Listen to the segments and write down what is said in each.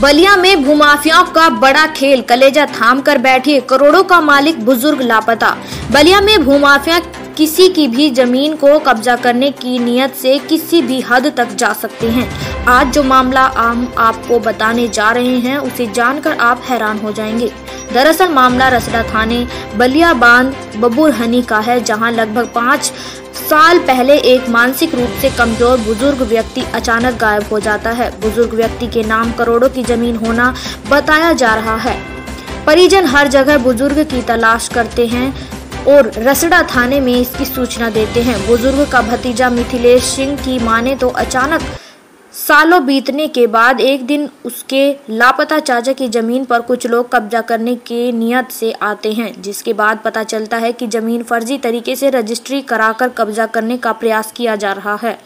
बलिया में भूमाफियाओं का बड़ा खेल, कलेजा थाम कर बैठे करोड़ों का मालिक बुजुर्ग लापता। बलिया में भूमाफिया किसी की भी जमीन को कब्जा करने की नियत से किसी भी हद तक जा सकते हैं। आज जो मामला हम आपको बताने जा रहे हैं उसे जानकर आप हैरान हो जाएंगे। दरअसल मामला रसड़ा थाने बलिया बांध बबुरहनी का है, जहां लगभग 5 साल पहले एक मानसिक रूप से कमजोर बुजुर्ग व्यक्ति अचानक गायब हो जाता है। बुजुर्ग व्यक्ति के नाम करोड़ों की जमीन होना बताया जा रहा है। परिजन हर जगह बुजुर्ग की तलाश करते हैं और रसड़ा थाने में इसकी सूचना देते हैं। बुजुर्ग का भतीजा मिथिलेश सिंह की माने तो अचानक सालों बीतने के बाद एक दिन उसके लापता चाचा की जमीन पर कुछ लोग कब्जा करने के नियत से आते हैं, जिसके बाद पता चलता है कि जमीन फर्जी तरीके से रजिस्ट्री कराकर कब्जा करने का प्रयास किया जा रहा है।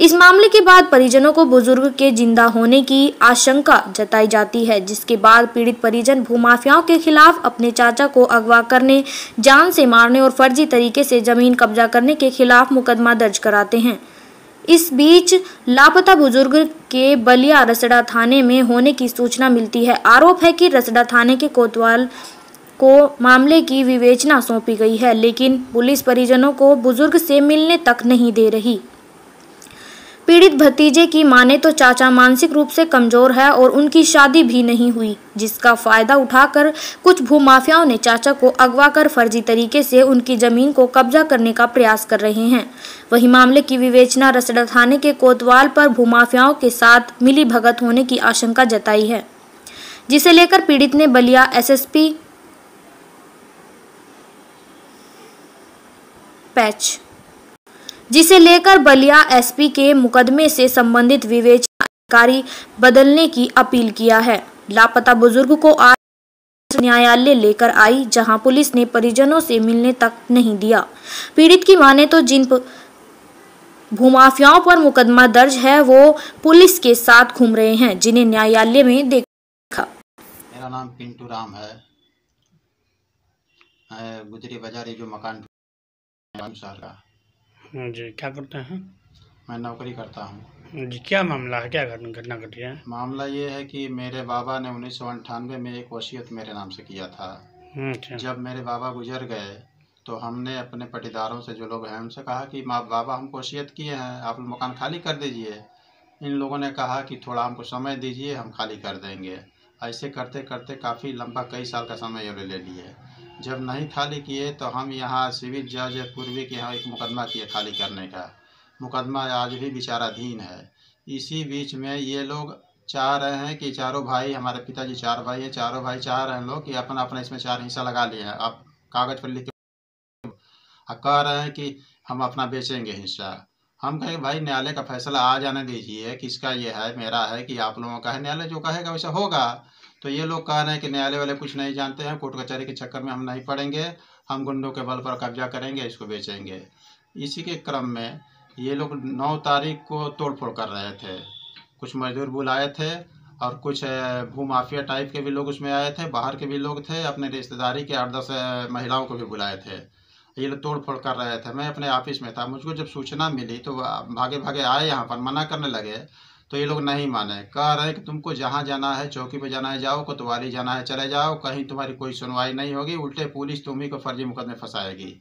इस मामले के बाद परिजनों को बुजुर्ग के जिंदा होने की आशंका जताई जाती है, जिसके बाद पीड़ित परिजन भूमाफियाओं के खिलाफ अपने चाचा को अगवा करने, जान से मारने और फर्जी तरीके से जमीन कब्जा करने के खिलाफ मुकदमा दर्ज कराते हैं। इस बीच लापता बुजुर्ग के बलिया रसड़ा थाने में होने की सूचना मिलती है। आरोप है कि रसड़ा थाने के कोतवाल को मामले की विवेचना सौंपी गई है, लेकिन पुलिस परिजनों को बुजुर्ग से मिलने तक नहीं दे रही। पीड़ित भतीजे की माने तो चाचा मानसिक रूप से कमजोर है और उनकी शादी भी नहीं हुई, जिसका फायदा उठाकर कुछ भूमाफियाओं ने चाचा को अगवा कर फर्जी तरीके से उनकी जमीन को कब्जा करने का प्रयास कर रहे हैं। वहीं मामले की विवेचना रसड़ा थाने के कोतवाल पर भूमाफियाओं के साथ मिली भगत होने की आशंका जताई है, जिसे लेकर पीड़ित ने बलिया एसएसपी जिसे लेकर बलिया एसपी के मुकदमे से संबंधित विवेचना अधिकारी बदलने की अपील किया है। लापता बुजुर्ग को आज न्यायालय लेकर आई, जहां पुलिस ने परिजनों से मिलने तक नहीं दिया। पीड़ित की माने तो जिन भूमाफियाओं पर मुकदमा दर्ज है वो पुलिस के साथ घूम रहे हैं, जिन्हें न्यायालय में देखा। मेरा नाम पिंटू राम है। गुजरी बाजारी जो मकान का जी, क्या करते हैं? मैं नौकरी करता हूँ जी। क्या मामला है, क्या घटना घटी है? मामला ये है कि मेरे बाबा ने 1998 में एक वसीयत मेरे नाम से किया था। जब मेरे बाबा गुजर गए तो हमने अपने पटीदारों से, जो लोग हैं, उनसे कहा कि बाबा हमको वसीयत किए हैं, आप मकान खाली कर दीजिए। इन लोगों ने कहा कि थोड़ा हमको समय दीजिए, हम खाली कर देंगे। ऐसे करते करते काफ़ी लंबा, कई साल का समय ले लिए। जब नहीं खाली किए तो हम यहाँ सिविल जज पूर्वी के यहाँ एक मुकदमा किए खाली करने का। मुकदमा आज भी विचाराधीन है। इसी बीच में ये लोग चाह रहे हैं कि चारों भाई, हमारे पिताजी 4 भाई हैं, चारों भाई चाह रहे हैं लोग कि अपना अपना इसमें 4 हिस्सा लगा लिए हैं। आप कागज़ पर लिख के कह रहे हैं कि हम अपना बेचेंगे हिस्सा। हम कहें भाई न्यायालय का फैसला आ जाने दीजिए, किसका ये है, मेरा है कि आप लोगों का है। न्यायालय जो कहेगा वैसा होगा। तो ये लोग कह रहे हैं कि न्यायालय वाले कुछ नहीं जानते हैं, कोर्ट कचहरी के चक्कर में हम नहीं पड़ेंगे, हम गुंडों के बल पर कब्जा करेंगे, इसको बेचेंगे। इसी के क्रम में ये लोग 9 तारीख को तोड़फोड़ कर रहे थे। कुछ मजदूर बुलाए थे और कुछ भूमाफिया टाइप के भी लोग उसमें आए थे, बाहर के भी लोग थे, अपने रिश्तेदारी के 8-10 महिलाओं को भी बुलाए थे। ये लोग तोड़फोड़ कर रहे थे। मैं अपने ऑफिस में था। मुझको जब सूचना मिली तो भागे भागे आए यहाँ पर, मना करने लगे तो ये लोग नहीं माने। कह रहे हैं कि तुमको जहाँ जाना है, चौकी पे जाना है जाओ, कोतवाली जाना है चले जाओ, कहीं तुम्हारी कोई सुनवाई नहीं होगी, उल्टे पुलिस तुम्ही को फर्जी मुकदमे फंसाएगी।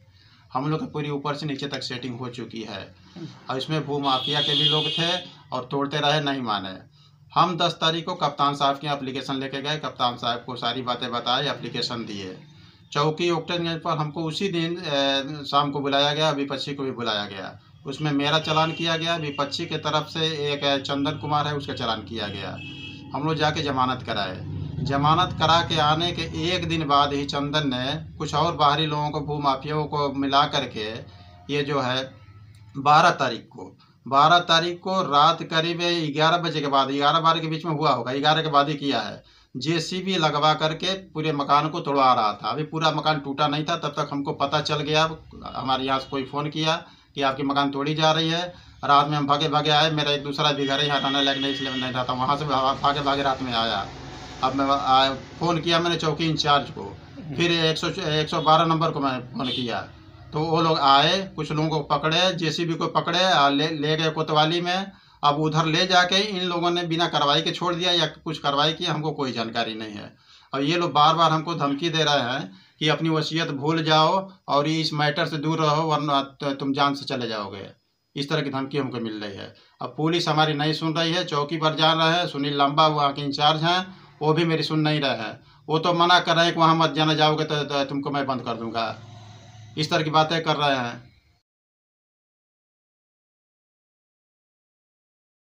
हम लोग की पूरी ऊपर से नीचे तक सेटिंग हो चुकी है और इसमें भूमाफिया के भी लोग थे और तोड़ते रहे, नहीं माने। हम 10 तारीख को कप्तान साहब के एप्लीकेशन लेके गए, कप्तान साहब को सारी बातें बताई, एप्लीकेशन दिए। चौकी ओक्टनगंज पर हमको उसी दिन शाम को बुलाया गया, विपक्षी को भी बुलाया गया। उसमें मेरा चालान किया गया, विपक्षी के तरफ से एक चंदन कुमार है, उसका चालान किया गया। हम लोग जाके जमानत कराए। जमानत करा के आने के 1 दिन बाद ही चंदन ने कुछ और बाहरी लोगों को, भूमाफियाओं को मिला करके, ये जो है 12 तारीख को रात करीब 11 बजे के बाद, 11-12 के बीच में हुआ होगा, 11 के बाद ही किया है। जेसीबी लगवा करके पूरे मकान को तोड़वा रहा था। अभी पूरा मकान टूटा नहीं था, तब तक हमको पता चल गया। हमारे यहाँ से कोई फ़ोन किया कि आपकी मकान तोड़ी जा रही है। रात में हम भागे भागे आए। मेरा एक दूसरा भी घर है, यहाँ रहने लायक नहीं, इसलिए मैं नहीं रहता, वहाँ से भागे भागे रात में आया। अब मैं फ़ोन किया मैंने चौकी इंचार्ज को, फिर 112 नंबर को मैं फ़ोन किया, तो वो लोग आए, कुछ लोगों को पकड़े, जेसीबी को पकड़े ले गए कोतवाली में। अब उधर ले जाके इन लोगों ने बिना कार्रवाई के छोड़ दिया या कुछ कार्रवाई की, हमको कोई जानकारी नहीं है। अब ये लोग बार बार हमको धमकी दे रहे हैं कि अपनी वसीयत भूल जाओ और इस मैटर से दूर रहो वरना तुम जान से चले जाओगे। इस तरह की धमकी हमको मिल रही है। अब पुलिस हमारी नहीं सुन रही है, चौकी पर जा रहे हैं, सुनील लंबा वहाँ के इंचार्ज हैं, वो भी मेरी सुन नहीं रहे हैं। वो तो मना कर रहे हैं कि वहाँ मत जाना, जाओगे तो तुमको मैं बंद कर दूँगा, इस तरह की बातें कर रहे हैं।